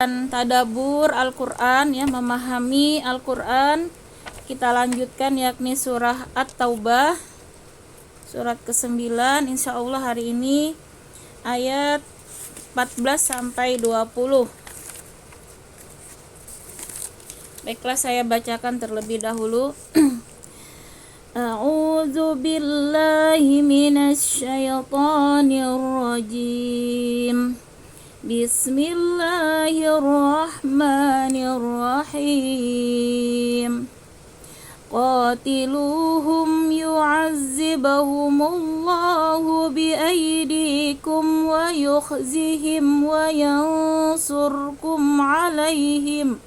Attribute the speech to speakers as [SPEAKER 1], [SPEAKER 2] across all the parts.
[SPEAKER 1] Tadabur Al-Quran ya, memahami Al-Quran. Kita lanjutkan yakni surah At-Taubah, surat ke-9. Insya Allah hari ini ayat 14 sampai 20. Baiklah, saya bacakan terlebih dahulu. A'udzu billahi minasy syaithanir rajim. Bismillahirrahmanirrahim. Qatiluhum yu'azzibahumullahu biaydikum wa yukhzihim wa yansurkum alaihim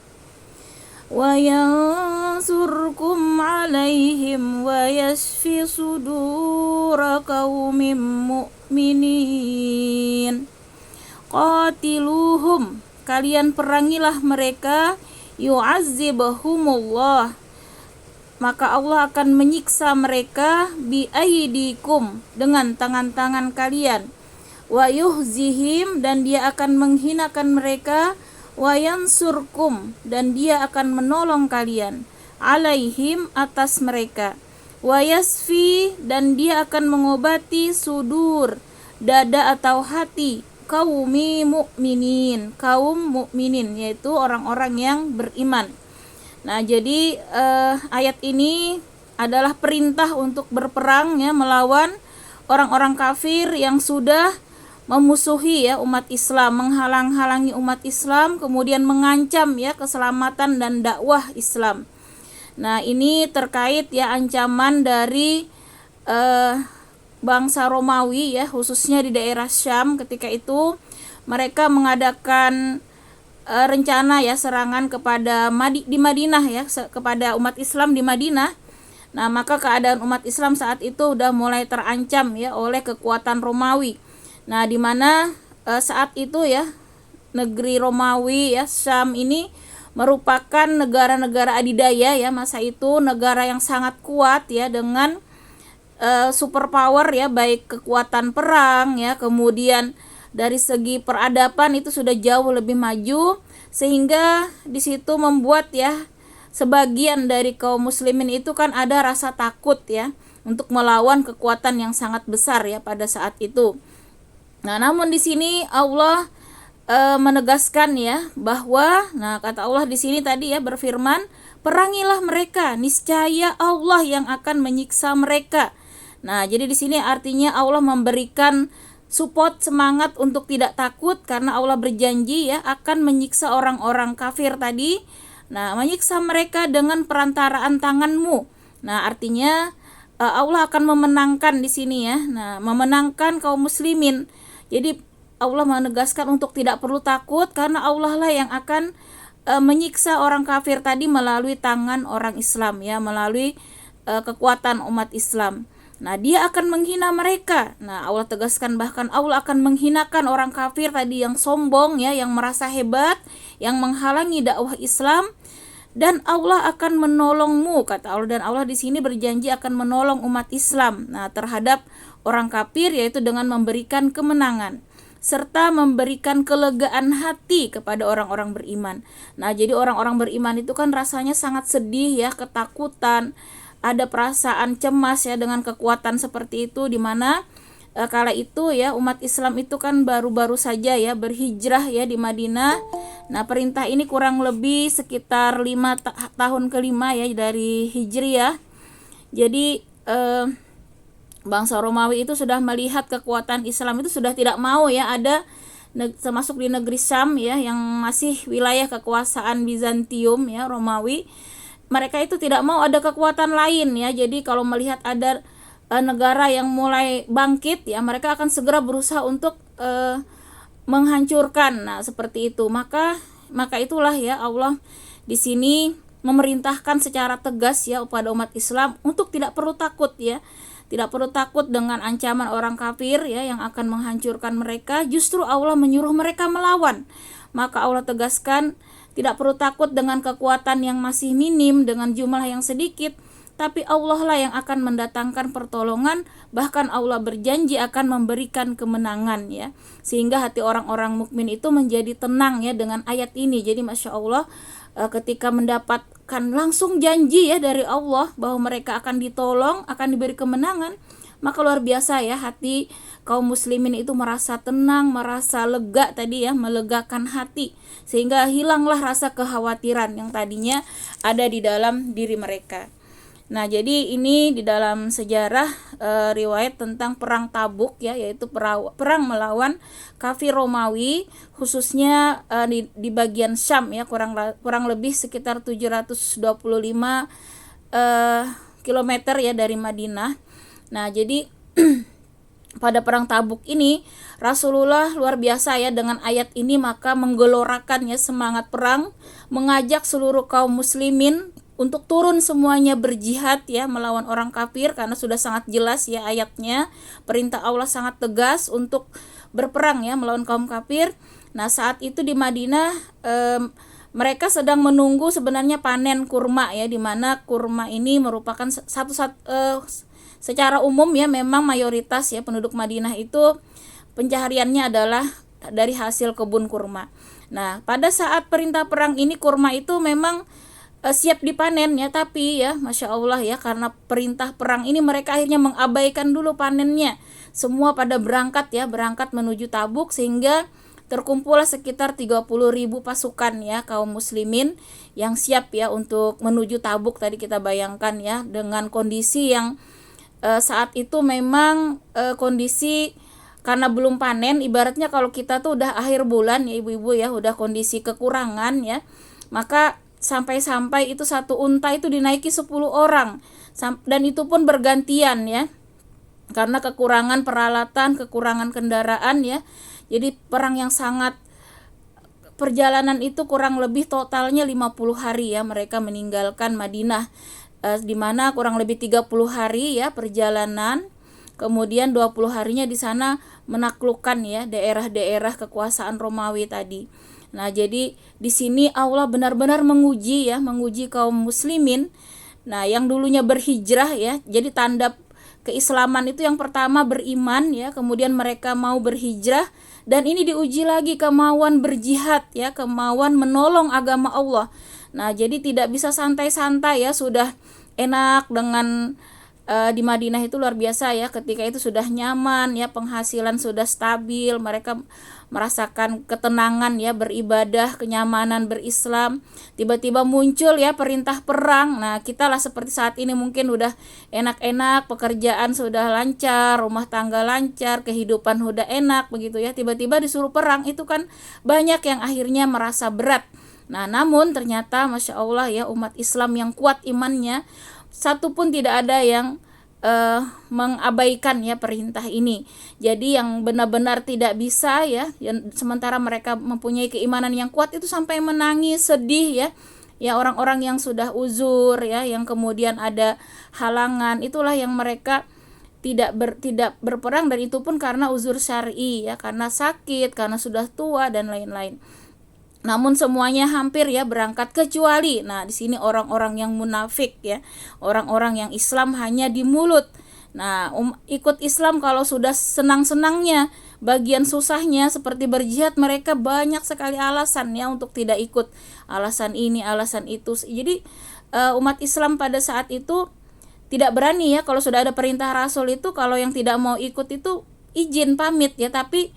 [SPEAKER 1] wa yashfi sudura qaumin mu'minin. Qatiluhum, kalian perangilah mereka, yu'azzibahumullah, maka Allah akan menyiksa mereka, biaidikum, dengan tangan-tangan kalian, wa yuhzihim, dan dia akan menghinakan mereka, wa yansurkum, dan dia akan menolong kalian, alaihim, atas mereka, wa yasfi, dan dia akan mengobati sudur, dada atau hati, kaum mukminin, yaitu orang-orang yang beriman. Nah, jadi ayat ini adalah perintah untuk berperang ya, melawan orang-orang kafir yang sudah memusuhi ya umat Islam, menghalang-halangi umat Islam, kemudian mengancam ya keselamatan dan dakwah Islam. Nah, ini terkait ya ancaman dari bangsa Romawi ya, khususnya di daerah Syam. Ketika itu mereka mengadakan rencana ya serangan kepada di Madinah ya, kepada umat Islam di Madinah. Nah, maka keadaan umat Islam saat itu udah mulai terancam ya oleh kekuatan Romawi. Nah, di mana saat itu ya negeri Romawi ya, Syam ini merupakan negara-negara adidaya ya, masa itu negara yang sangat kuat ya, dengan superpower ya, baik kekuatan perang ya, kemudian dari segi peradaban itu sudah jauh lebih maju, sehingga di situ membuat ya sebagian dari kaum muslimin itu kan ada rasa takut ya untuk melawan kekuatan yang sangat besar ya pada saat itu. Nah, namun di sini Allah menegaskan ya bahwa, nah kata Allah di sini tadi ya berfirman, perangilah mereka, niscaya Allah yang akan menyiksa mereka. Nah, jadi di sini artinya Allah memberikan support, semangat untuk tidak takut, karena Allah berjanji ya akan menyiksa orang-orang kafir tadi. Nah, menyiksa mereka dengan perantaraan tanganmu. Nah, artinya Allah akan memenangkan di sini ya. Nah, memenangkan kaum muslimin. Jadi Allah menegaskan untuk tidak perlu takut, karena Allah lah yang akan menyiksa orang kafir tadi melalui tangan orang Islam ya, melalui kekuatan umat Islam. Nah, dia akan menghina mereka. Nah, Allah tegaskan bahkan Allah akan menghinakan orang kafir tadi yang sombong ya, yang merasa hebat, yang menghalangi dakwah Islam, dan Allah akan menolongmu, kata Allah. Dan Allah di sini berjanji akan menolong umat Islam nah terhadap orang kafir, yaitu dengan memberikan kemenangan serta memberikan kelegaan hati kepada orang-orang beriman. Nah, jadi orang-orang beriman itu kan rasanya sangat sedih ya, ketakutan, ada perasaan cemas ya dengan kekuatan seperti itu, di mana kala itu ya umat Islam itu kan baru-baru saja ya berhijrah ya di Madinah. Nah, perintah ini kurang lebih sekitar 5 tahun kelima ya dari Hijriah. Jadi bangsa Romawi itu sudah melihat kekuatan Islam itu sudah tidak mau ya ada termasuk di negeri Syam ya, yang masih wilayah kekuasaan Bizantium ya, Romawi. Mereka itu tidak mau ada kekuatan lain ya. Jadi kalau melihat ada negara yang mulai bangkit ya, mereka akan segera berusaha untuk menghancurkan. Nah, seperti itu. Maka itulah ya Allah di sini memerintahkan secara tegas ya kepada umat Islam untuk tidak perlu takut ya. Tidak perlu takut dengan ancaman orang kafir ya yang akan menghancurkan mereka. Justru Allah menyuruh mereka melawan. Maka Allah tegaskan tidak perlu takut dengan kekuatan yang masih minim, dengan jumlah yang sedikit, tapi Allah lah yang akan mendatangkan pertolongan, bahkan Allah berjanji akan memberikan kemenangan ya. Sehingga hati orang-orang mukmin itu menjadi tenang ya dengan ayat ini. Jadi Masya Allah, ketika mendapatkan langsung janji ya dari Allah bahwa mereka akan ditolong, akan diberi kemenangan, maka luar biasa ya hati kaum muslimin itu merasa tenang, merasa lega tadi ya, melegakan hati, sehingga hilanglah rasa kekhawatiran yang tadinya ada di dalam diri mereka. Nah, jadi ini di dalam sejarah riwayat tentang perang Tabuk ya, yaitu perang melawan kafir Romawi, khususnya di bagian Syam ya, kurang lebih sekitar 725 kilometer ya dari Madinah. Nah, jadi pada perang Tabuk ini Rasulullah luar biasa ya, dengan ayat ini maka menggelorakan ya semangat perang, mengajak seluruh kaum muslimin untuk turun semuanya berjihad ya melawan orang kafir, karena sudah sangat jelas ya ayatnya, perintah Allah sangat tegas untuk berperang ya melawan kaum kafir. Nah, saat itu di Madinah mereka sedang menunggu sebenarnya panen kurma ya, di mana kurma ini merupakan secara umum ya, memang mayoritas ya penduduk Madinah itu pencahariannya adalah dari hasil kebun kurma. Nah, pada saat perintah perang ini kurma itu memang siap dipanen ya, tapi ya Masya Allah ya, karena perintah perang ini mereka akhirnya mengabaikan dulu panennya. Semua pada berangkat menuju Tabuk, sehingga terkumpullah sekitar 30.000 pasukan ya kaum muslimin yang siap ya untuk menuju Tabuk. Tadi kita bayangkan ya, dengan kondisi yang saat itu memang kondisi karena belum panen, ibaratnya kalau kita tuh udah akhir bulan ya ibu-ibu ya, udah kondisi kekurangan ya, maka sampai itu satu unta itu dinaiki 10 orang, dan itu pun bergantian ya, karena kekurangan peralatan, kekurangan kendaraan ya. Jadi perang yang sangat, perjalanan itu kurang lebih totalnya 50 hari ya mereka meninggalkan Madinah, di mana kurang lebih 30 hari ya perjalanan, kemudian 20 harinya di sana menaklukkan ya daerah-daerah kekuasaan Romawi tadi. Nah, jadi di sini Allah benar-benar menguji kaum muslimin. Nah, yang dulunya berhijrah ya, jadi tanda keislaman itu yang pertama beriman ya, kemudian mereka mau berhijrah, dan ini diuji lagi kemauan berjihad ya, kemauan menolong agama Allah. Nah, jadi tidak bisa santai-santai ya, sudah enak dengan di Madinah itu luar biasa ya, ketika itu sudah nyaman ya, penghasilan sudah stabil, mereka merasakan ketenangan ya beribadah, kenyamanan berislam. Tiba-tiba muncul ya perintah perang. Nah, kita lah seperti saat ini mungkin udah enak-enak, pekerjaan sudah lancar, rumah tangga lancar, kehidupan udah enak begitu ya, tiba-tiba disuruh perang, itu kan banyak yang akhirnya merasa berat. Nah, namun ternyata Masya Allah ya, umat Islam yang kuat imannya, satu pun tidak ada yang mengabaikan ya perintah ini. Jadi yang benar-benar tidak bisa ya, sementara mereka mempunyai keimanan yang kuat itu sampai menangis, sedih ya. Ya, orang-orang yang sudah uzur ya, yang kemudian ada halangan, itulah yang mereka tidak berperang, dan itu pun karena uzur syar'i ya, karena sakit, karena sudah tua dan lain-lain. Namun semuanya hampir ya berangkat, kecuali nah di sini orang-orang yang munafik ya, orang-orang yang Islam hanya di mulut. Nah, ikut Islam kalau sudah senang-senangnya, bagian susahnya seperti berjihad, mereka banyak sekali alasan ya untuk tidak ikut. Alasan ini, alasan itu. Jadi umat Islam pada saat itu tidak berani ya, kalau sudah ada perintah Rasul itu, kalau yang tidak mau ikut itu izin pamit ya, tapi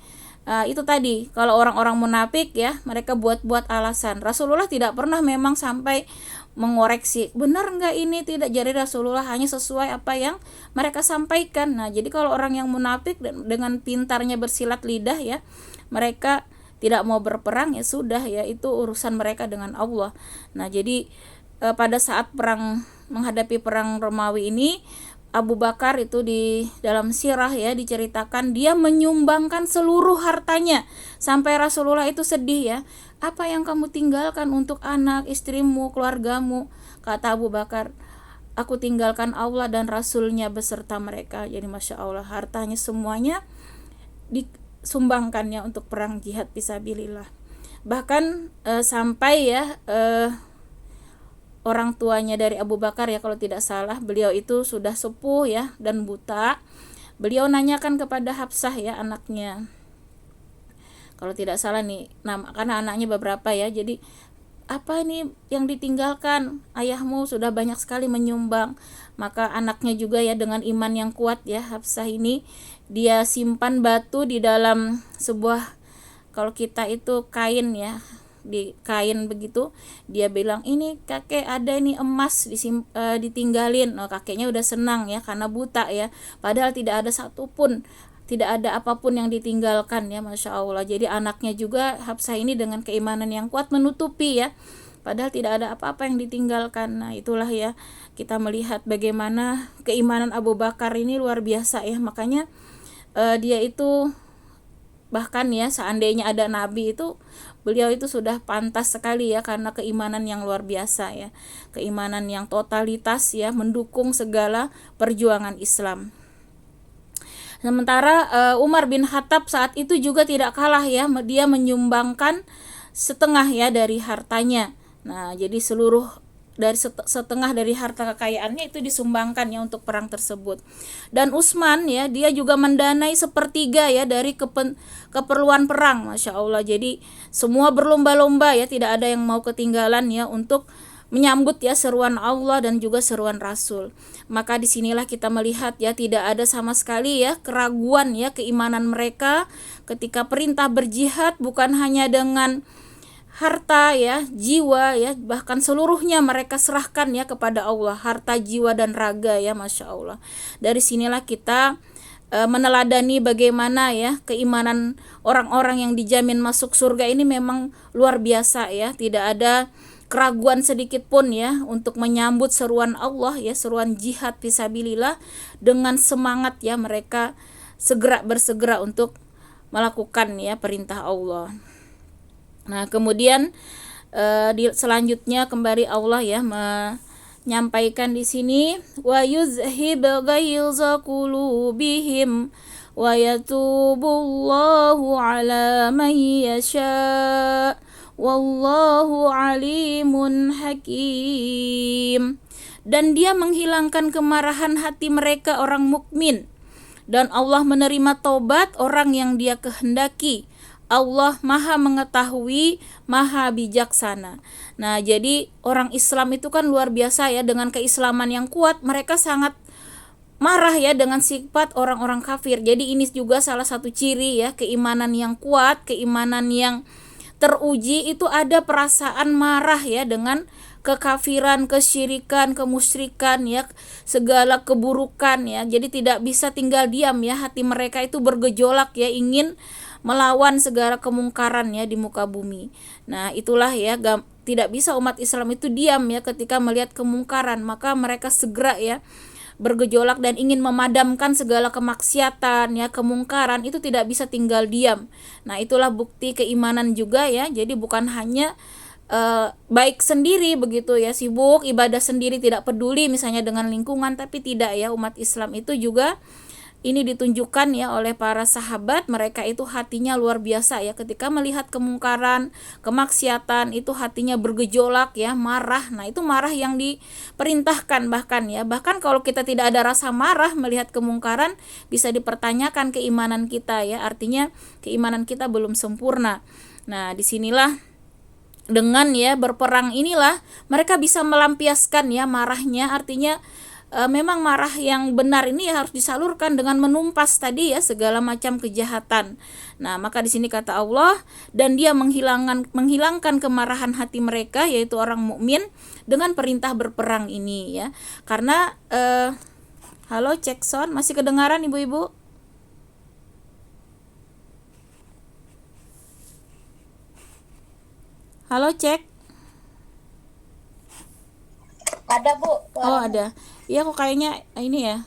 [SPEAKER 1] itu tadi, kalau orang-orang munafik ya, mereka buat-buat alasan. Rasulullah tidak pernah memang sampai mengoreksi, benar enggak ini, tidak. Jadi Rasulullah hanya sesuai apa yang mereka sampaikan. Nah, jadi kalau orang yang munafik dengan pintarnya bersilat lidah ya, mereka tidak mau berperang, ya sudah ya, itu urusan mereka dengan Allah. Nah, jadi pada saat menghadapi perang Romawi ini, Abu Bakar itu di dalam sirah ya diceritakan dia menyumbangkan seluruh hartanya, sampai Rasulullah itu sedih ya, apa yang kamu tinggalkan untuk anak, istrimu, keluargamu? Kata Abu Bakar, aku tinggalkan Allah dan Rasulnya beserta mereka. Jadi Masya Allah, hartanya semuanya disumbangkannya untuk perang jihad fisabilillah. Bahkan sampai ya orang tuanya dari Abu Bakar ya kalau tidak salah. Beliau itu sudah sepuh ya dan buta. Beliau nanyakan kepada Hafsah ya anaknya, kalau tidak salah nih, karena anaknya beberapa ya, jadi apa nih yang ditinggalkan, ayahmu sudah banyak sekali menyumbang. Maka anaknya juga ya dengan iman yang kuat ya, Hafsah ini dia simpan batu di dalam sebuah, kalau kita itu kain ya, di kain begitu, dia bilang ini kakek ada nih emas ditinggalin. Kakeknya udah senang ya karena buta ya, padahal tidak ada satupun, tidak ada apapun yang ditinggalkan ya, Masya Allah. Jadi anaknya juga Hafsah ini dengan keimanan yang kuat menutupi ya, padahal tidak ada apa-apa yang ditinggalkan. Nah itulah ya, kita melihat bagaimana keimanan Abu Bakar ini luar biasa ya. Makanya dia itu bahkan ya seandainya ada nabi itu, beliau itu sudah pantas sekali ya, karena keimanan yang luar biasa ya, keimanan yang totalitas ya, mendukung segala perjuangan Islam. Sementara Umar bin Khattab saat itu juga tidak kalah ya, dia menyumbangkan setengah ya dari hartanya. Nah, jadi setengah dari harta kekayaannya itu disumbangkan ya untuk perang tersebut. Dan Utsman ya, dia juga mendanai sepertiga ya dari keperluan perang, Masya Allah. Jadi semua berlomba-lomba ya, tidak ada yang mau ketinggalan ya untuk menyambut ya seruan Allah dan juga seruan Rasul. Maka disinilah kita melihat ya, tidak ada sama sekali ya keraguan ya keimanan mereka ketika perintah berjihad, bukan hanya dengan harta ya, jiwa ya, bahkan seluruhnya mereka serahkan ya kepada Allah, harta, jiwa dan raga ya, Masya Allah. Dari sinilah kita meneladani bagaimana ya keimanan orang-orang yang dijamin masuk surga ini memang luar biasa ya, tidak ada keraguan sedikit pun ya untuk menyambut seruan Allah ya, seruan jihad fisabilillah, dengan semangat ya mereka bersegera untuk melakukan ya perintah Allah. Nah kemudian selanjutnya kembali Allah ya menyampaikan di sini, wa yuzhib ghaiza qulubihim wa yatubullahu ala man yasha wallahu alimun hakim. Dan dia menghilangkan kemarahan hati mereka orang mukmin, dan Allah menerima taubat orang yang dia kehendaki. Allah maha mengetahui, maha bijaksana. Nah jadi orang Islam itu kan luar biasa ya, dengan keislaman yang kuat mereka sangat marah ya dengan sifat orang-orang kafir. Jadi ini juga salah satu ciri ya keimanan yang kuat, keimanan yang teruji, itu ada perasaan marah ya dengan kekafiran, kesyirikan, kemusyrikan ya, segala keburukan ya. Jadi tidak bisa tinggal diam ya, hati mereka itu bergejolak ya, ingin melawan segala kemungkaran ya di muka bumi. Nah itulah ya, tidak bisa umat Islam itu diam ya ketika melihat kemungkaran, maka mereka segera ya bergejolak dan ingin memadamkan segala kemaksiatan ya, kemungkaran, itu tidak bisa tinggal diam. Nah itulah bukti keimanan juga ya. Jadi bukan hanya baik sendiri begitu ya, sibuk ibadah sendiri, tidak peduli misalnya dengan lingkungan, tapi tidak ya, umat Islam itu juga ini ditunjukkan ya oleh para sahabat, mereka itu hatinya luar biasa ya, ketika melihat kemungkaran, kemaksiatan, itu hatinya bergejolak ya, marah. Nah itu marah yang diperintahkan bahkan ya, bahkan kalau kita tidak ada rasa marah melihat kemungkaran, bisa dipertanyakan keimanan kita ya, artinya keimanan kita belum sempurna. Nah disinilah dengan ya berperang inilah mereka bisa melampiaskan ya marahnya, artinya memang marah yang benar ini ya harus disalurkan dengan menumpas tadi ya segala macam kejahatan. Nah maka di sini kata Allah, dan dia menghilangkan kemarahan hati mereka, yaitu orang mukmin, dengan perintah berperang ini ya. Karena halo, cek sound, masih kedengaran ibu-ibu? Halo, cek.
[SPEAKER 2] Ada Bu.
[SPEAKER 1] Oh ada. Iya kok kayaknya ini ya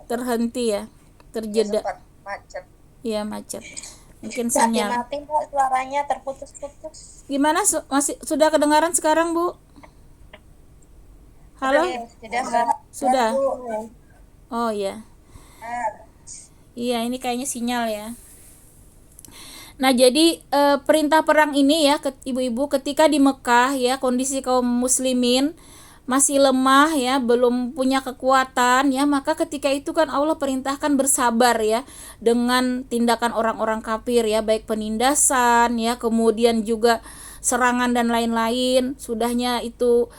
[SPEAKER 1] terhenti ya, terjeda.
[SPEAKER 2] Macet.
[SPEAKER 1] Iya macet. Mungkin sinyal.
[SPEAKER 2] Mati Mbak, suaranya terputus-putus.
[SPEAKER 1] Gimana masih sudah kedengaran sekarang Bu? Halo? Sudah. Oh iya. Iya ini kayaknya sinyal ya. Nah, jadi perintah perang ini ya ibu-ibu, ketika di Mekah ya kondisi kaum muslimin masih lemah ya, belum punya kekuatan ya, maka ketika itu kan Allah perintahkan bersabar ya dengan tindakan orang-orang kafir ya, baik penindasan ya, kemudian juga serangan dan lain-lain. Sudahnya itu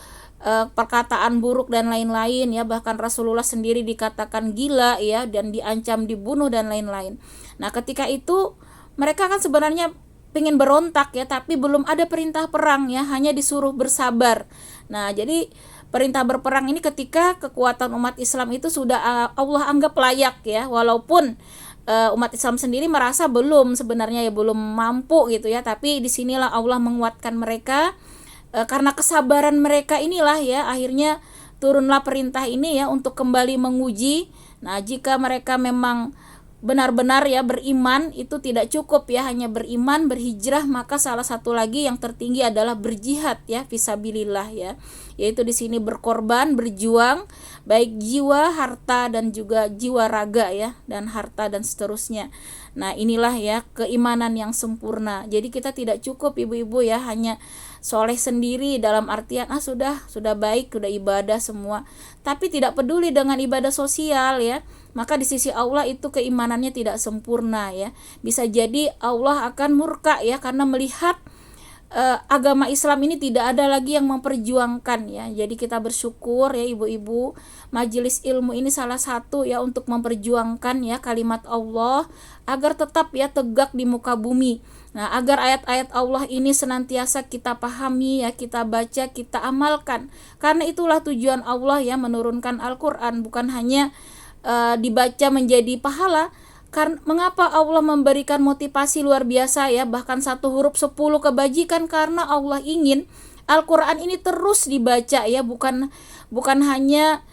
[SPEAKER 1] perkataan buruk dan lain-lain ya, bahkan Rasulullah sendiri dikatakan gila ya, dan diancam dibunuh dan lain-lain. Nah, ketika itu mereka kan sebenarnya pengen berontak ya, tapi belum ada perintah perang ya, hanya disuruh bersabar. Nah, jadi perintah berperang ini ketika kekuatan umat Islam itu sudah Allah anggap layak ya, walaupun umat Islam sendiri merasa belum, sebenarnya ya belum mampu gitu ya, tapi disinilah Allah menguatkan mereka. Karena kesabaran mereka inilah ya akhirnya turunlah perintah ini ya untuk kembali menguji. Nah, jika mereka memang benar-benar ya beriman, itu tidak cukup ya hanya beriman berhijrah, maka salah satu lagi yang tertinggi adalah berjihad ya fisabilillah ya, yaitu di sini berkorban, berjuang baik jiwa, harta dan juga jiwa raga ya, dan harta dan seterusnya. Nah, inilah ya keimanan yang sempurna. Jadi kita tidak cukup ibu-ibu ya hanya soleh sendiri dalam artian sudah baik, sudah ibadah semua, tapi tidak peduli dengan ibadah sosial ya, maka di sisi Allah itu keimanannya tidak sempurna ya. Bisa jadi Allah akan murka ya, karena melihat agama Islam ini tidak ada lagi yang memperjuangkan ya. Jadi kita bersyukur ya ibu-ibu, majelis ilmu ini salah satu ya untuk memperjuangkan ya kalimat Allah agar tetap ya tegak di muka bumi. Nah, agar ayat-ayat Allah ini senantiasa kita pahami ya, kita baca, kita amalkan. Karena itulah tujuan Allah ya menurunkan Al-Qur'an, bukan hanya dibaca menjadi pahala. Karena mengapa Allah memberikan motivasi luar biasa ya, bahkan 1 huruf 10 kebajikan, karena Allah ingin Al-Qur'an ini terus dibaca ya, bukan hanya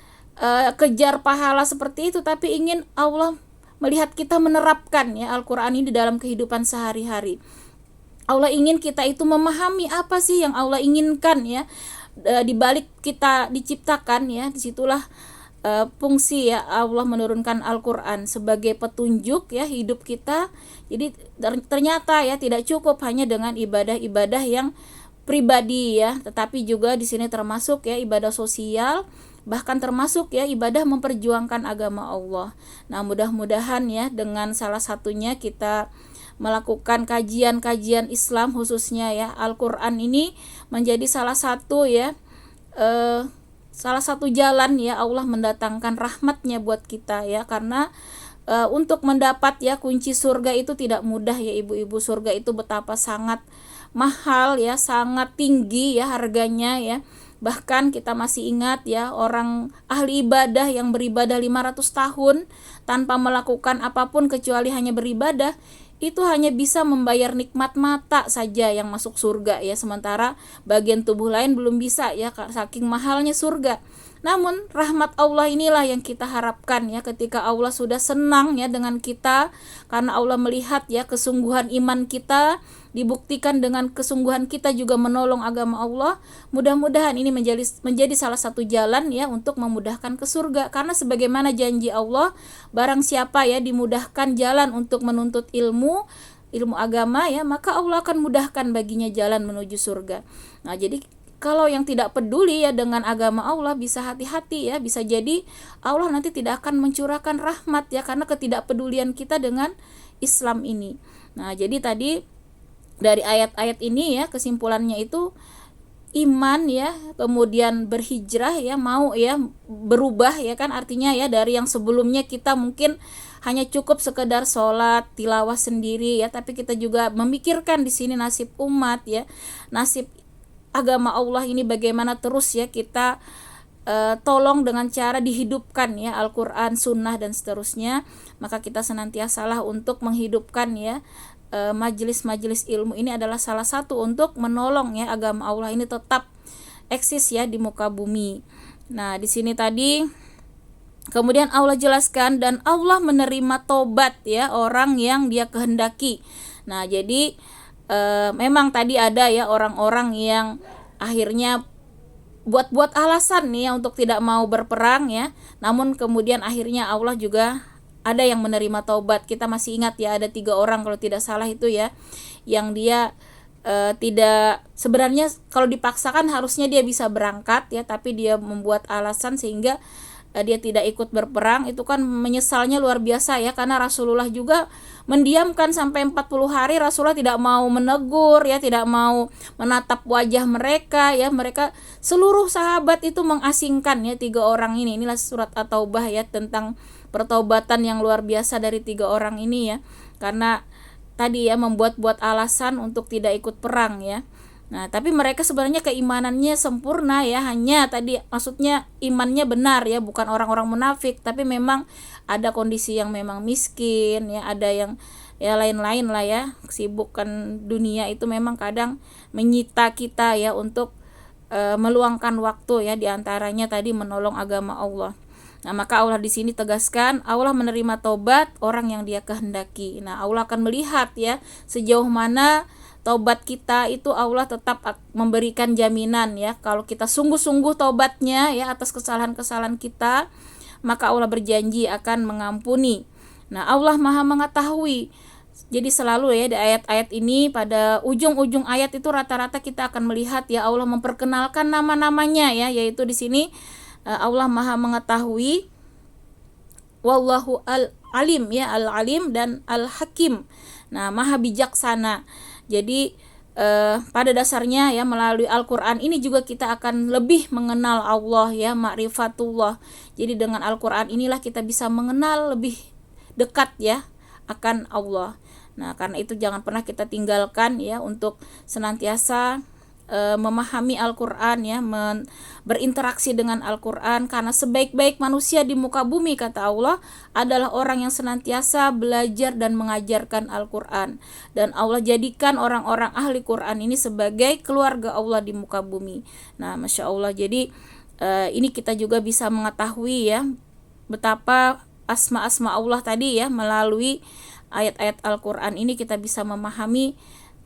[SPEAKER 1] kejar pahala seperti itu, tapi ingin Allah melihat kita menerapkan ya Al-Qur'an ini dalam kehidupan sehari-hari. Allah ingin kita itu memahami apa sih yang Allah inginkan ya, di balik kita diciptakan ya. Disitulah fungsi ya Allah menurunkan Al-Qur'an sebagai petunjuk ya hidup kita. Jadi ternyata ya tidak cukup hanya dengan ibadah-ibadah yang pribadi ya, tetapi juga di sini termasuk ya ibadah sosial, bahkan termasuk ya ibadah memperjuangkan agama Allah. Nah, mudah-mudahan ya dengan salah satunya kita melakukan kajian-kajian Islam khususnya ya Al-Qur'an ini menjadi salah satu ya salah satu jalan ya Allah mendatangkan rahmatnya buat kita ya, karena untuk mendapat ya kunci surga itu tidak mudah ya ibu-ibu. Surga itu betapa sangat mahal ya, sangat tinggi ya harganya ya. Bahkan kita masih ingat ya orang ahli ibadah yang beribadah 500 tahun tanpa melakukan apapun kecuali hanya beribadah, itu hanya bisa membayar nikmat mata saja yang masuk surga ya, sementara bagian tubuh lain belum bisa ya, saking mahalnya surga. Namun rahmat Allah inilah yang kita harapkan ya, ketika Allah sudah senang ya dengan kita, karena Allah melihat ya kesungguhan iman kita, dibuktikan dengan kesungguhan kita juga menolong agama Allah. Mudah-mudahan ini menjadi salah satu jalan ya untuk memudahkan ke surga, karena sebagaimana janji Allah, barang siapa ya dimudahkan jalan untuk menuntut ilmu agama ya, maka Allah akan mudahkan baginya jalan menuju surga. Nah, jadi kalau yang tidak peduli ya dengan agama Allah, bisa hati-hati ya, bisa jadi Allah nanti tidak akan mencurahkan rahmat ya, karena ketidakpedulian kita dengan Islam ini. Nah, jadi tadi dari ayat-ayat ini ya kesimpulannya itu iman ya, kemudian berhijrah ya, mau ya berubah ya kan, artinya ya dari yang sebelumnya kita mungkin hanya cukup sekedar sholat tilawah sendiri ya, tapi kita juga memikirkan di sini nasib umat ya, nasib agama Allah ini bagaimana terus ya kita tolong dengan cara dihidupkan ya Al-Qur'an, sunnah dan seterusnya. Maka kita senantiasalah untuk menghidupkan ya majelis-majelis ilmu ini adalah salah satu untuk menolong ya agama Allah ini tetap eksis ya di muka bumi. Nah, di sini tadi kemudian Allah jelaskan, dan Allah menerima tobat ya orang yang Dia kehendaki. Nah, jadi memang tadi ada ya orang-orang yang akhirnya buat alasan nih ya untuk tidak mau berperang ya, namun kemudian akhirnya Allah juga ada yang menerima taubat. Kita masih ingat ya, ada 3 orang kalau tidak salah itu ya, yang dia tidak, sebenarnya kalau dipaksakan harusnya dia bisa berangkat ya, tapi dia membuat alasan sehingga dia tidak ikut berperang. Itu kan menyesalnya luar biasa ya, karena Rasulullah juga mendiamkan sampai 40 hari. Rasulullah tidak mau menegur ya, tidak mau menatap wajah mereka ya. Mereka seluruh sahabat itu mengasingkan ya 3 orang ini. Inilah surat At-Taubah ya, tentang pertaubatan yang luar biasa dari 3 orang ini ya, karena tadi ya membuat-buat alasan untuk tidak ikut perang ya. Nah, tapi mereka sebenarnya keimanannya sempurna ya, hanya tadi maksudnya imannya benar ya, bukan orang-orang munafik, tapi memang ada kondisi yang memang miskin ya, ada yang ya lain-lain lah ya. Kesibukan dunia itu memang kadang menyita kita ya untuk meluangkan waktu ya, diantaranya tadi menolong agama Allah. Nah, maka Allah di sini tegaskan, Allah menerima taubat orang yang Dia kehendaki. Nah, Allah akan melihat ya sejauh mana taubat kita itu, Allah tetap memberikan jaminan ya. Kalau kita sungguh-sungguh taubatnya ya atas kesalahan-kesalahan kita, maka Allah berjanji akan mengampuni. Nah, Allah Maha mengetahui. Jadi selalu ya di ayat-ayat ini, pada ujung-ujung ayat itu rata-rata kita akan melihat ya Allah memperkenalkan nama-namanya ya, yaitu di sini Allah Maha mengetahui, wallahu al-alim ya, al-alim dan al-hakim. Nah, Maha bijaksana. Jadi pada dasarnya ya, melalui Al-Qur'an ini juga kita akan lebih mengenal Allah ya, ma'rifatullah. Jadi dengan Al-Qur'an inilah kita bisa mengenal lebih dekat ya akan Allah. Nah, karena itu jangan pernah kita tinggalkan ya untuk senantiasa memahami Al-Qur'an ya, berinteraksi dengan Al-Qur'an, karena sebaik-baik manusia di muka bumi, kata Allah, adalah orang yang senantiasa belajar dan mengajarkan Al-Qur'an. Dan Allah jadikan orang-orang ahli Qur'an ini sebagai keluarga Allah di muka bumi. Nah, Masya Allah, jadi ini kita juga bisa mengetahui ya betapa asma-asma Allah tadi ya, melalui ayat-ayat Al-Qur'an ini kita bisa memahami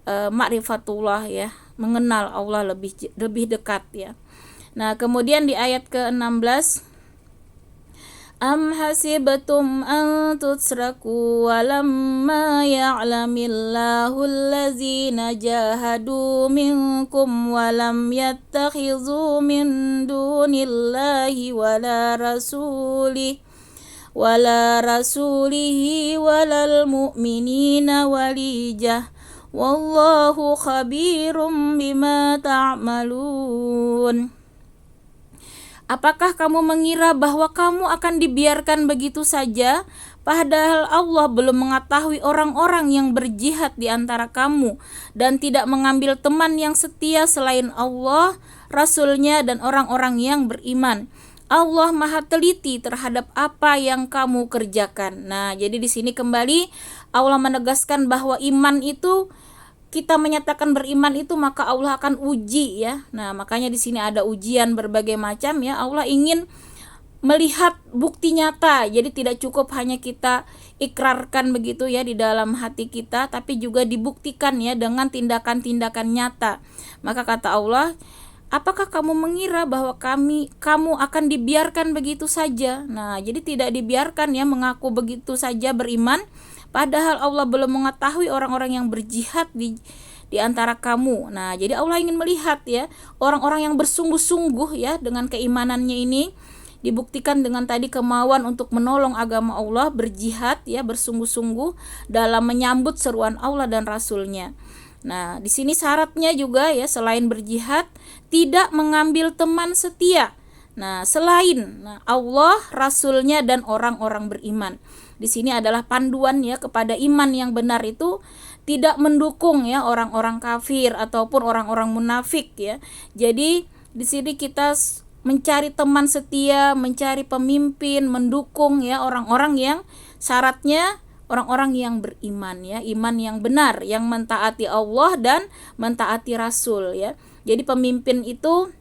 [SPEAKER 1] ma'rifatullah ya, mengenal Allah lebih dekat ya. Nah, kemudian di ayat ke-16, am hasibtum an tutsraku walamma ya'lamillahu allazina jahadu minkum walam yattakhidhu min dunillahi wala rasulihi walal mu'minina walijah wallahu khabirum bima ta'malun. Apakah kamu mengira bahwa kamu akan dibiarkan begitu saja, padahal Allah belum mengetahui orang-orang yang berjihad di antara kamu dan tidak mengambil teman yang setia selain Allah, Rasul-Nya dan orang-orang yang beriman. Allah Maha teliti terhadap apa yang kamu kerjakan. Nah, jadi di sini kembali Allah menegaskan bahwa iman itu, kita menyatakan beriman itu, maka Allah akan uji ya. Nah, makanya di sini ada ujian berbagai macam ya. Allah ingin melihat bukti nyata. Jadi tidak cukup hanya kita ikrarkan begitu ya di dalam hati kita, tapi juga dibuktikan ya dengan tindakan-tindakan nyata. Maka kata Allah, apakah kamu mengira bahwa kamu akan dibiarkan begitu saja? Nah, jadi tidak dibiarkan ya mengaku begitu saja beriman, padahal Allah belum mengetahui orang-orang yang berjihad di antara kamu. Nah, jadi Allah ingin melihat ya orang-orang yang bersungguh-sungguh ya dengan keimanannya ini, dibuktikan dengan tadi kemauan untuk menolong agama Allah, berjihad ya, bersungguh-sungguh dalam menyambut seruan Allah dan Rasul-Nya. Nah, di sini syaratnya juga ya, selain berjihad, tidak mengambil teman setia. Nah, selain Allah, Rasul-Nya dan orang-orang beriman. Di sini adalah panduan ya kepada iman yang benar itu tidak mendukung ya orang-orang kafir ataupun orang-orang munafik ya. Jadi di sini kita mencari teman setia, mencari pemimpin, mendukung ya orang-orang yang syaratnya orang-orang yang beriman ya, iman yang benar, yang mentaati Allah dan mentaati Rasul ya. Jadi pemimpin itu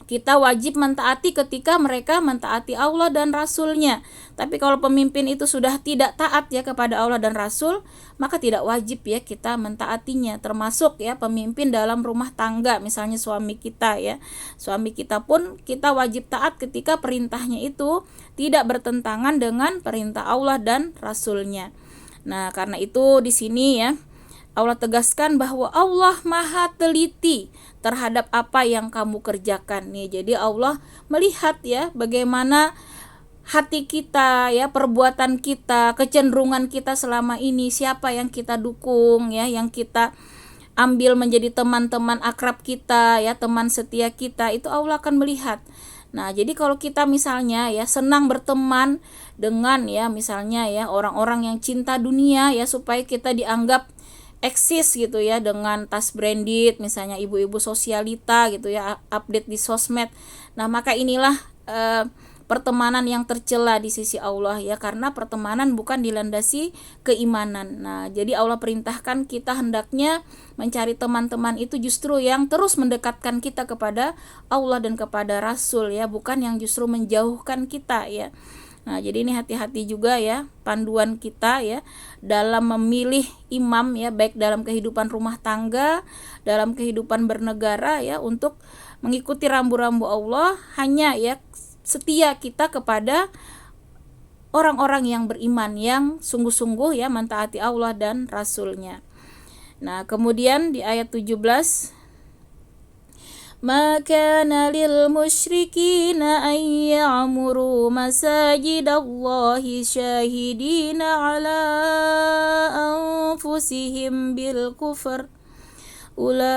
[SPEAKER 1] Kita wajib mentaati ketika mereka mentaati Allah dan Rasulnya. Tapi kalau pemimpin itu sudah tidak taat ya kepada Allah dan Rasul, maka tidak wajib ya kita mentaatinya. Termasuk ya pemimpin dalam rumah tangga, misalnya suami kita ya. Suami kita pun kita wajib taat ketika perintahnya itu tidak bertentangan dengan perintah Allah dan Rasulnya. Nah, karena itu di sini ya Allah tegaskan bahwa Allah Maha teliti terhadap apa yang kamu kerjakan nih. Jadi Allah melihat ya bagaimana hati kita ya, perbuatan kita, kecenderungan kita selama ini, siapa yang kita dukung ya, yang kita ambil menjadi teman-teman akrab kita ya, teman setia kita, itu Allah akan melihat. Nah, jadi kalau kita misalnya ya senang berteman dengan ya misalnya ya orang-orang yang cinta dunia ya, supaya kita dianggap eksis gitu ya dengan tas branded, misalnya ibu-ibu sosialita gitu ya, update di sosmed. Nah, maka inilah pertemanan yang tercela di sisi Allah ya, karena pertemanan bukan dilandasi keimanan. Nah, jadi Allah perintahkan kita hendaknya mencari teman-teman itu justru yang terus mendekatkan kita kepada Allah dan kepada Rasul ya, bukan yang justru menjauhkan kita ya. Nah, jadi ini hati-hati juga ya panduan kita ya dalam memilih imam ya, baik dalam kehidupan rumah tangga, dalam kehidupan bernegara ya, untuk mengikuti rambu-rambu Allah, hanya ya setia kita kepada orang-orang yang beriman, yang sungguh-sungguh ya mentaati Allah dan Rasulnya. Nah, kemudian di ayat 17, Ma kana lil musyrikina an ya'muru masajidallahi syahidina ala anfusihim bil kufr ulaika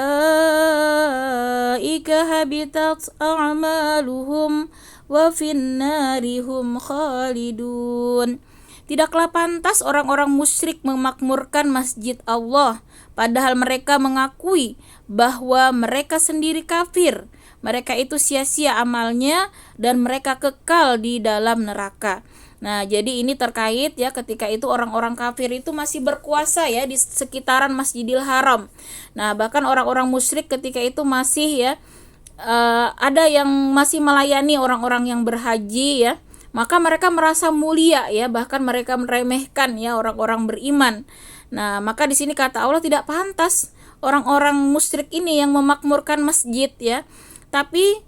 [SPEAKER 1] habitat a'maluhum wa finnari hum khalidun. Tidaklah pantas orang-orang musyrik memakmurkan masjid Allah, padahal mereka mengakui bahwa mereka sendiri kafir. Mereka itu sia-sia amalnya dan mereka kekal di dalam neraka. Nah, jadi ini terkait ya ketika itu orang-orang kafir itu masih berkuasa ya di sekitaran Masjidil Haram. Nah, bahkan orang-orang musyrik ketika itu masih ya ada yang masih melayani orang-orang yang berhaji ya. Maka mereka merasa mulia ya, bahkan mereka meremehkan ya orang-orang beriman. Nah, maka di sini kata Allah tidak pantas orang-orang musyrik ini yang memakmurkan masjid ya. Tapi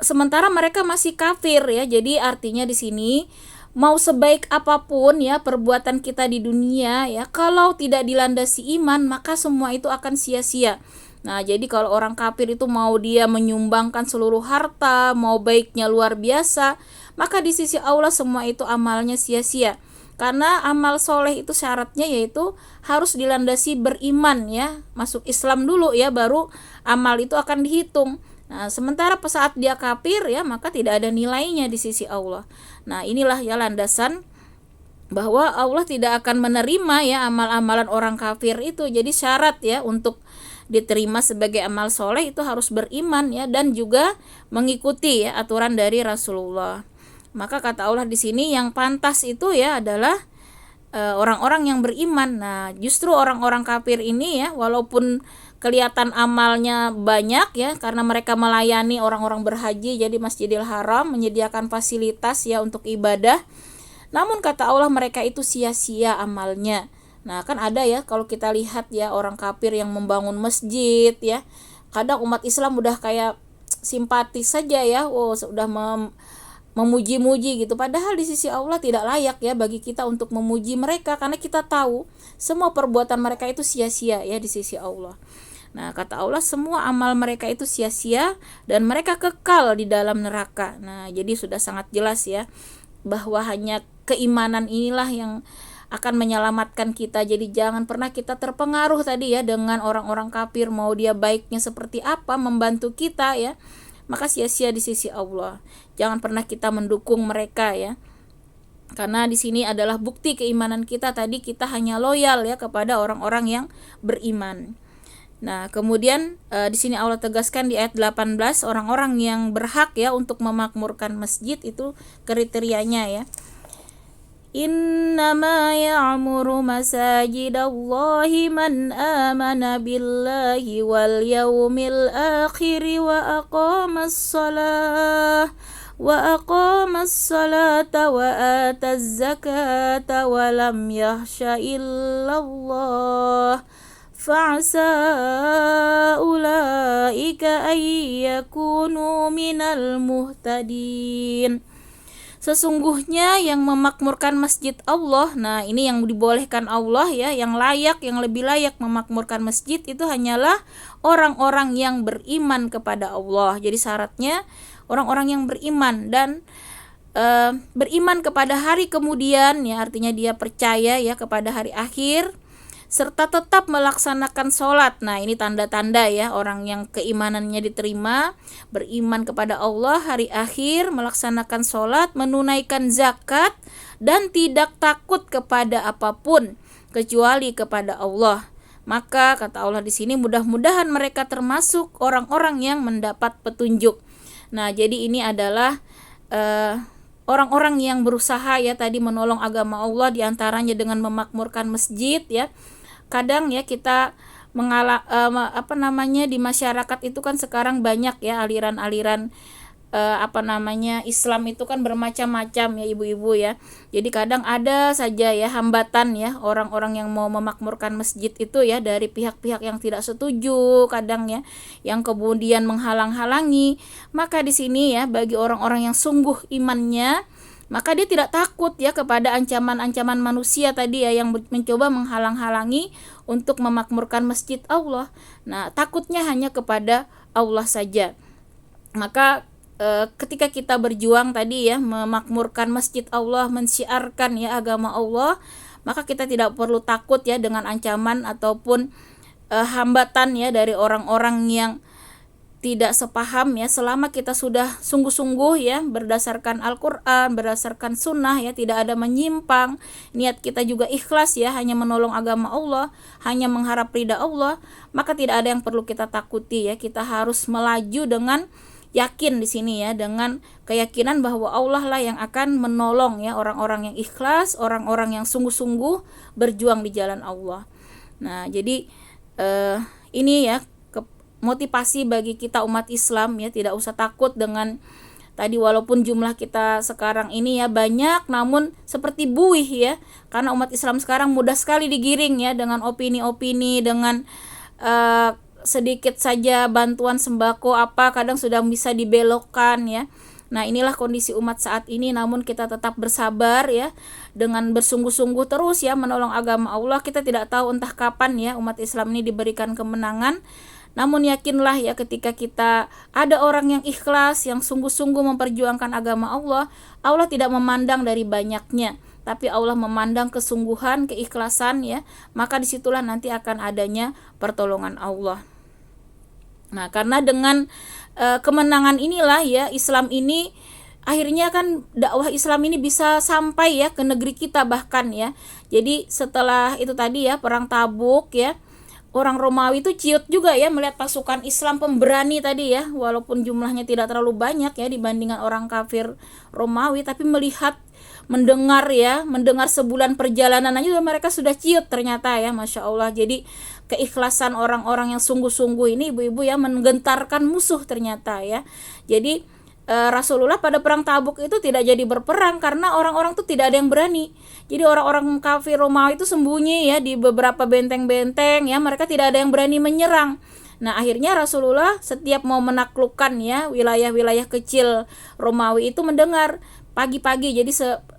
[SPEAKER 1] sementara mereka masih kafir ya. Jadi artinya di sini mau sebaik apapun ya perbuatan kita di dunia ya, kalau tidak dilandasi iman maka semua itu akan sia-sia. Nah, jadi kalau orang kafir itu mau dia menyumbangkan seluruh harta, mau baiknya luar biasa, maka di sisi Allah semua itu amalnya sia-sia. Karena amal soleh itu syaratnya yaitu harus dilandasi beriman ya, masuk Islam dulu ya, baru amal itu akan dihitung. Nah, sementara saat dia kafir ya, maka tidak ada nilainya di sisi Allah. Nah, inilah ya landasan bahwa Allah tidak akan menerima ya amal-amalan orang kafir itu. Jadi syarat ya untuk diterima sebagai amal soleh itu harus beriman ya, dan juga mengikuti ya aturan dari Rasulullah. Maka kata Allah di sini yang pantas itu ya adalah orang-orang yang beriman. Nah, justru orang-orang kafir ini ya, walaupun kelihatan amalnya banyak ya, karena mereka melayani orang-orang berhaji, jadi Masjidil Haram menyediakan fasilitas ya untuk ibadah, namun kata Allah mereka itu sia-sia amalnya. Nah, kan ada ya kalau kita lihat ya orang kafir yang membangun masjid ya, kadang umat Islam udah kayak simpatis saja ya, sudah memuji-muji gitu, padahal di sisi Allah tidak layak ya bagi kita untuk memuji mereka, karena kita tahu semua perbuatan mereka itu sia-sia ya di sisi Allah. Nah, kata Allah semua amal mereka itu sia-sia dan mereka kekal di dalam neraka. Nah, jadi sudah sangat jelas ya bahwa hanya keimanan inilah yang akan menyelamatkan kita. Jadi jangan pernah kita terpengaruh tadi ya dengan orang-orang kafir, mau dia baiknya seperti apa membantu kita ya, maka sia-sia di sisi Allah. Jangan pernah kita mendukung mereka ya. Karena di sini adalah bukti keimanan kita tadi, kita hanya loyal ya kepada orang-orang yang beriman. Nah, kemudian di sini Allah tegaskan di ayat 18 orang-orang yang berhak ya untuk memakmurkan masjid itu kriterianya ya. Innama ya'muru masajidallahi man amana billahi wal yawmil akhir وأقام الصلاة وآتى الزكاة ولم يخش إلا الله فعسى أولئك أن يكونوا من المهتدين. Sesungguhnya yang memakmurkan masjid Allah, nah ini yang dibolehkan Allah ya, yang lebih layak memakmurkan masjid itu hanyalah orang-orang yang beriman kepada Allah. Jadi syaratnya orang-orang yang beriman dan beriman kepada hari kemudian ya, artinya dia percaya ya kepada hari akhir serta tetap melaksanakan sholat. Nah ini tanda-tanda ya orang yang keimanannya diterima, beriman kepada Allah, hari akhir, melaksanakan sholat, menunaikan zakat, dan tidak takut kepada apapun kecuali kepada Allah. Maka kata Allah di sini, mudah-mudahan mereka termasuk orang-orang yang mendapat petunjuk. Nah jadi ini adalah orang-orang yang berusaha ya tadi menolong agama Allah, diantaranya dengan memakmurkan masjid ya. Kadang ya kita di masyarakat itu kan sekarang banyak ya aliran-aliran Islam itu kan bermacam-macam ya ibu-ibu ya. Jadi kadang ada saja ya hambatan ya orang-orang yang mau memakmurkan masjid itu ya dari pihak-pihak yang tidak setuju, kadang ya yang kemudian menghalang-halangi. Maka di sini ya bagi orang-orang yang sungguh imannya, maka dia tidak takut ya kepada ancaman-ancaman manusia tadi ya yang mencoba menghalang-halangi untuk memakmurkan masjid Allah. Nah, takutnya hanya kepada Allah saja. Maka ketika kita berjuang tadi ya memakmurkan masjid Allah, mensyiarkan ya agama Allah, maka kita tidak perlu takut ya dengan ancaman ataupun hambatan ya dari orang-orang yang tidak sepaham ya, selama kita sudah sungguh-sungguh ya berdasarkan Al-Quran, berdasarkan sunnah ya, tidak ada menyimpang, niat kita juga ikhlas ya, hanya menolong agama Allah, hanya mengharap ridha Allah, maka tidak ada yang perlu kita takuti ya. Kita harus melaju dengan yakin di sini ya, dengan keyakinan bahwa Allah lah yang akan menolong ya orang-orang yang ikhlas, orang-orang yang sungguh-sungguh berjuang di jalan Allah. Nah jadi ini ya motivasi bagi kita umat Islam ya, tidak usah takut dengan tadi walaupun jumlah kita sekarang ini ya banyak, namun seperti buih ya, karena umat Islam sekarang mudah sekali digiring ya dengan opini-opini, dengan sedikit saja bantuan sembako kadang sudah bisa dibelokkan ya. Nah inilah kondisi umat saat ini, namun kita tetap bersabar ya dengan bersungguh-sungguh terus ya menolong agama Allah. Kita tidak tahu entah kapan ya umat Islam ini diberikan kemenangan. Namun yakinlah ya ketika kita ada orang yang ikhlas, yang sungguh-sungguh memperjuangkan agama Allah, Allah tidak memandang dari banyaknya, tapi Allah memandang kesungguhan, keikhlasan ya, maka disitulah nanti akan adanya pertolongan Allah. Nah karena dengan kemenangan inilah ya Islam ini akhirnya kan dakwah Islam ini bisa sampai ya ke negeri kita bahkan ya. Jadi setelah itu tadi ya perang Tabuk ya, orang Romawi itu ciut juga ya melihat pasukan Islam pemberani tadi ya, walaupun jumlahnya tidak terlalu banyak ya dibandingkan orang kafir Romawi, tapi mendengar sebulan perjalanan aja mereka sudah ciut ternyata ya, Masya Allah. Jadi keikhlasan orang-orang yang sungguh-sungguh ini ibu-ibu ya menggentarkan musuh ternyata ya. Jadi Rasulullah pada perang Tabuk itu tidak jadi berperang karena orang-orang itu tidak ada yang berani. Jadi orang-orang kafir Romawi itu sembunyi ya di beberapa benteng-benteng ya, mereka tidak ada yang berani menyerang. Nah akhirnya Rasulullah setiap mau menaklukkan ya wilayah-wilayah kecil Romawi itu mendengar pagi-pagi. Jadi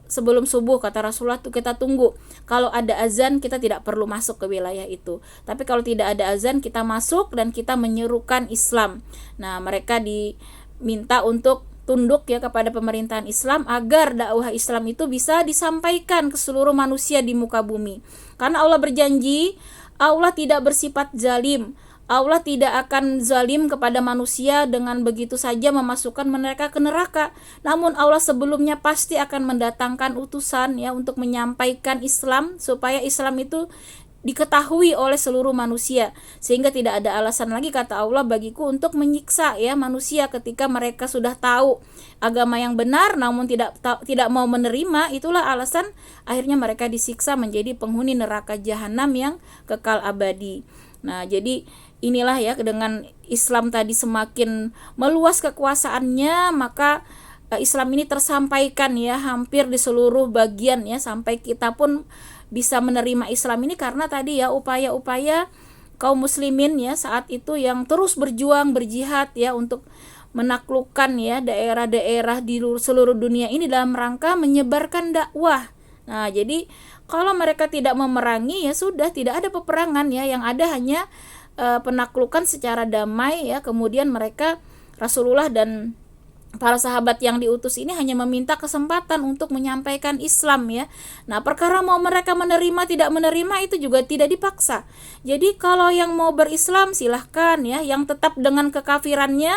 [SPEAKER 1] sebelum subuh kata Rasulullah tuh kita tunggu, kalau ada azan kita tidak perlu masuk ke wilayah itu, tapi kalau tidak ada azan kita masuk dan kita menyerukan Islam. Nah mereka diminta untuk tunduk ya kepada pemerintahan Islam agar dakwah Islam itu bisa disampaikan ke seluruh manusia di muka bumi. Karena Allah berjanji, Allah tidak bersifat zalim. Allah tidak akan zalim kepada manusia dengan begitu saja memasukkan mereka ke neraka. Namun Allah sebelumnya pasti akan mendatangkan utusan ya untuk menyampaikan Islam supaya Islam itu diketahui oleh seluruh manusia, sehingga tidak ada alasan lagi kata Allah bagiku untuk menyiksa ya manusia ketika mereka sudah tahu agama yang benar namun tidak mau menerima. Itulah alasan akhirnya mereka disiksa menjadi penghuni neraka jahanam yang kekal abadi. Nah, jadi inilah ya, dengan Islam tadi semakin meluas kekuasaannya, maka Islam ini tersampaikan ya hampir di seluruh bagian ya, sampai kita pun bisa menerima Islam ini karena tadi ya upaya-upaya kaum muslimin ya saat itu yang terus berjuang berjihad ya untuk menaklukkan ya daerah-daerah di seluruh dunia ini dalam rangka menyebarkan dakwah. Nah, jadi kalau mereka tidak memerangi ya sudah, tidak ada peperangan ya, yang ada hanya penaklukan secara damai ya. Kemudian mereka, Rasulullah dan para sahabat yang diutus ini hanya meminta kesempatan untuk menyampaikan Islam ya. Nah, perkara mau mereka menerima tidak menerima itu juga tidak dipaksa. Jadi kalau yang mau berislam silahkan ya, yang tetap dengan kekafirannya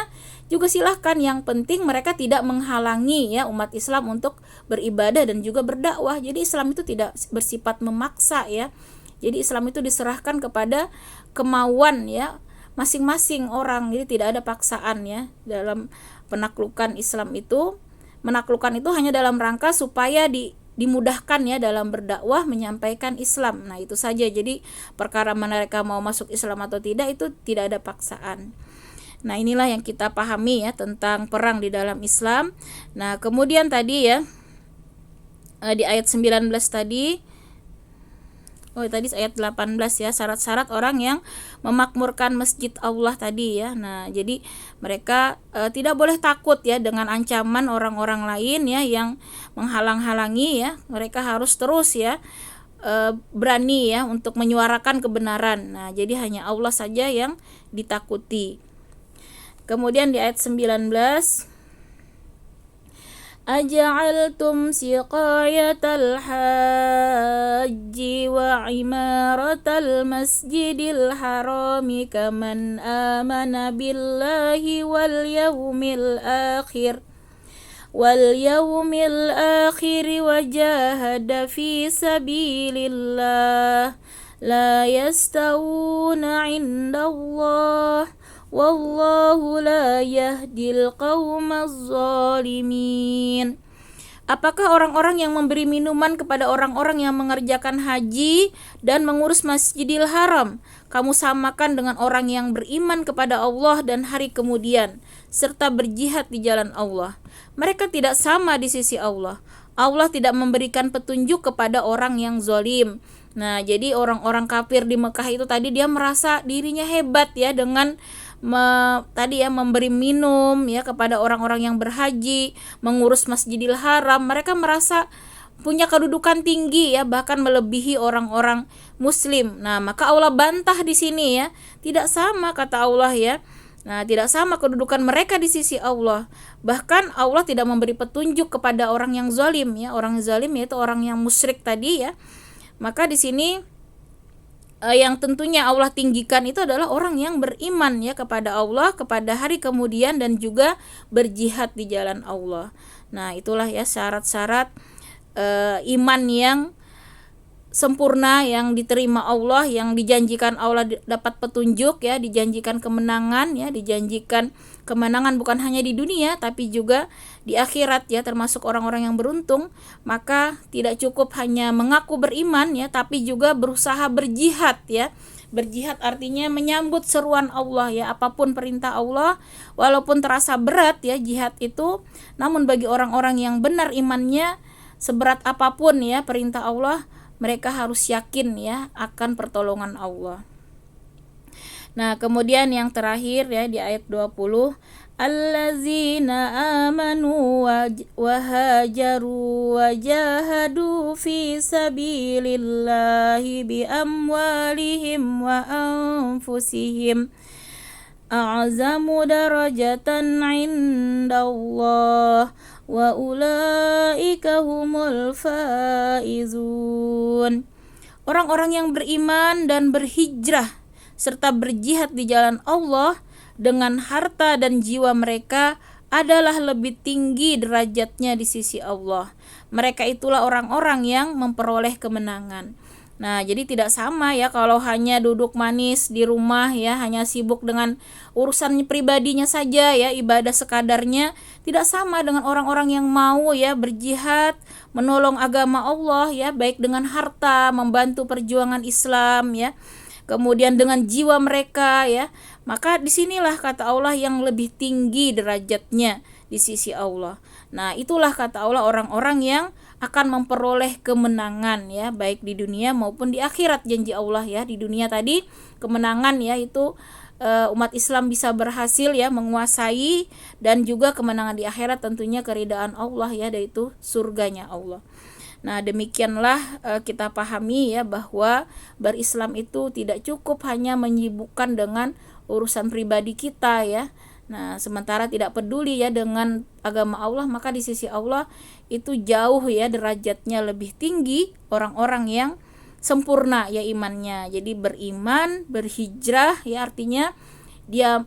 [SPEAKER 1] juga silahkan. Yang penting mereka tidak menghalangi ya umat Islam untuk beribadah dan juga berdakwah. Jadi Islam itu tidak bersifat memaksa ya. Jadi Islam itu diserahkan kepada kemauan ya masing-masing orang. Jadi tidak ada paksaan ya dalam penaklukan Islam itu. Menaklukkan itu hanya dalam rangka supaya dimudahkan ya dalam berdakwah menyampaikan Islam. Nah, itu saja. Jadi perkara mereka mau masuk Islam atau tidak itu tidak ada paksaan. Nah, inilah yang kita pahami ya tentang perang di dalam Islam. Nah, kemudian tadi ya di ayat 19 tadi, tadi ayat 18 ya, syarat-syarat orang yang memakmurkan masjid Allah tadi ya. Nah, jadi mereka tidak boleh takut ya dengan ancaman orang-orang lain ya yang menghalang-halangi ya. Mereka harus terus ya berani ya untuk menyuarakan kebenaran. Nah, jadi hanya Allah saja yang ditakuti. Kemudian di ayat 19, Aja'altum siqayatal hajji wa imaratal masjidil harami kaman amana billahi wal yawmil akhir wa jahada fi sabilillah la yastawuna indallah wallahu la yahdil qawmaz zalimin. Apakah orang-orang yang memberi minuman kepada orang-orang yang mengerjakan haji dan mengurus Masjidil Haram kamu samakan dengan orang yang beriman kepada Allah dan hari kemudian serta berjihad di jalan Allah? Mereka tidak sama di sisi Allah. Allah tidak memberikan petunjuk kepada orang yang zalim. Nah, jadi orang-orang kafir di Mekah itu tadi dia merasa dirinya hebat ya dengan memberi minum ya kepada orang-orang yang berhaji, mengurus Masjidil Haram. Mereka merasa punya kedudukan tinggi ya, bahkan melebihi orang-orang muslim. Nah, maka Allah bantah di sini ya. Tidak sama kata Allah ya. Nah, tidak sama kedudukan mereka di sisi Allah. Bahkan Allah tidak memberi petunjuk kepada orang yang zalim ya. Orang zalim yaitu orang yang musyrik tadi ya. Maka di sini yang tentunya Allah tinggikan itu adalah orang yang beriman ya kepada Allah, kepada hari kemudian, dan juga berjihad di jalan Allah. Nah, itulah ya syarat-syarat iman yang sempurna, yang diterima Allah, yang dijanjikan Allah dapat petunjuk ya, dijanjikan kemenangan ya, dijanjikan kemenangan bukan hanya di dunia tapi juga di akhirat ya, termasuk orang-orang yang beruntung. Maka tidak cukup hanya mengaku beriman ya, tapi juga berusaha berjihad ya. Berjihad artinya menyambut seruan Allah ya, apapun perintah Allah walaupun terasa berat ya jihad itu, namun bagi orang-orang yang benar imannya, seberat apapun ya perintah Allah, mereka harus yakin ya akan pertolongan Allah. Nah, kemudian yang terakhir ya di ayat 20, allazina amanu wa hajaru wa jahadu fi sabilillahi bi amwalihim wa anfusihim a'zamu darajatan 'indallah wa ulaika humul faizun. Orang-orang yang beriman dan berhijrah serta berjihad di jalan Allah dengan harta dan jiwa mereka adalah lebih tinggi derajatnya di sisi Allah. Mereka itulah orang-orang yang memperoleh kemenangan. Nah, jadi tidak sama ya kalau hanya duduk manis di rumah ya, hanya sibuk dengan urusan pribadinya saja ya, ibadah sekadarnya, tidak sama dengan orang-orang yang mau ya berjihad, menolong agama Allah ya, baik dengan harta, membantu perjuangan Islam ya, kemudian dengan jiwa mereka ya. Maka disinilah kata Allah yang lebih tinggi derajatnya di sisi Allah. Nah, itulah kata Allah orang-orang yang akan memperoleh kemenangan ya, baik di dunia maupun di akhirat, janji Allah ya. Di dunia tadi kemenangan ya, itu umat Islam bisa berhasil ya menguasai, dan juga kemenangan di akhirat tentunya keridaan Allah ya, yaitu surganya Allah. Nah, demikianlah kita pahami ya bahwa berislam itu tidak cukup hanya menyibukkan dengan urusan pribadi kita ya. Nah, sementara tidak peduli ya dengan agama Allah, maka di sisi Allah itu jauh ya derajatnya lebih tinggi orang-orang yang sempurna ya imannya. Jadi beriman, berhijrah ya, artinya dia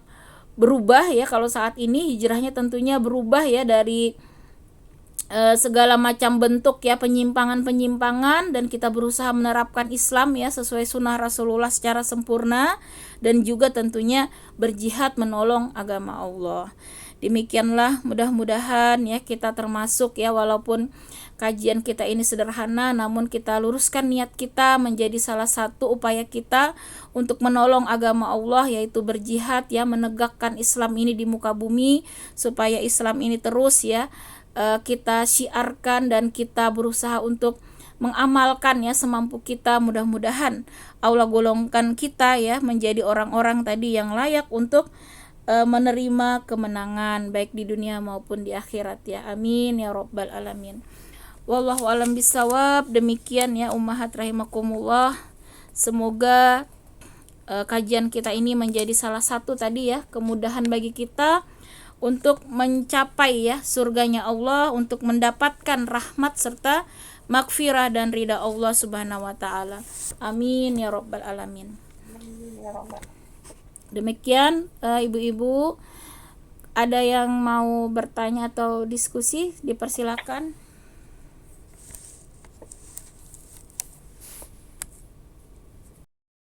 [SPEAKER 1] berubah ya. Kalau saat ini hijrahnya tentunya berubah ya dari segala macam bentuk ya penyimpangan-penyimpangan, dan kita berusaha menerapkan Islam ya sesuai sunnah Rasulullah secara sempurna, dan juga tentunya berjihad menolong agama Allah. Demikianlah, mudah-mudahan ya kita termasuk ya, walaupun kajian kita ini sederhana, namun kita luruskan niat kita menjadi salah satu upaya kita untuk menolong agama Allah, yaitu berjihad ya, menegakkan Islam ini di muka bumi, supaya Islam ini terus ya kita syiarkan dan kita berusaha untuk mengamalkan ya semampu kita. Mudah-mudahan Allah golongkan kita ya menjadi orang-orang tadi yang layak untuk menerima kemenangan baik di dunia maupun di akhirat ya. Amin ya rabbal alamin. Wallahu alam bisawab. Demikian ya ummahat rahimakumullah. Semoga kajian kita ini menjadi salah satu tadi ya kemudahan bagi kita untuk mencapai ya surganya Allah, untuk mendapatkan rahmat serta maghfirah dan ridha Allah Subhanahu wa taala. Amin ya rabbal alamin. Demikian ibu-ibu, ada yang mau bertanya atau diskusi, dipersilakan.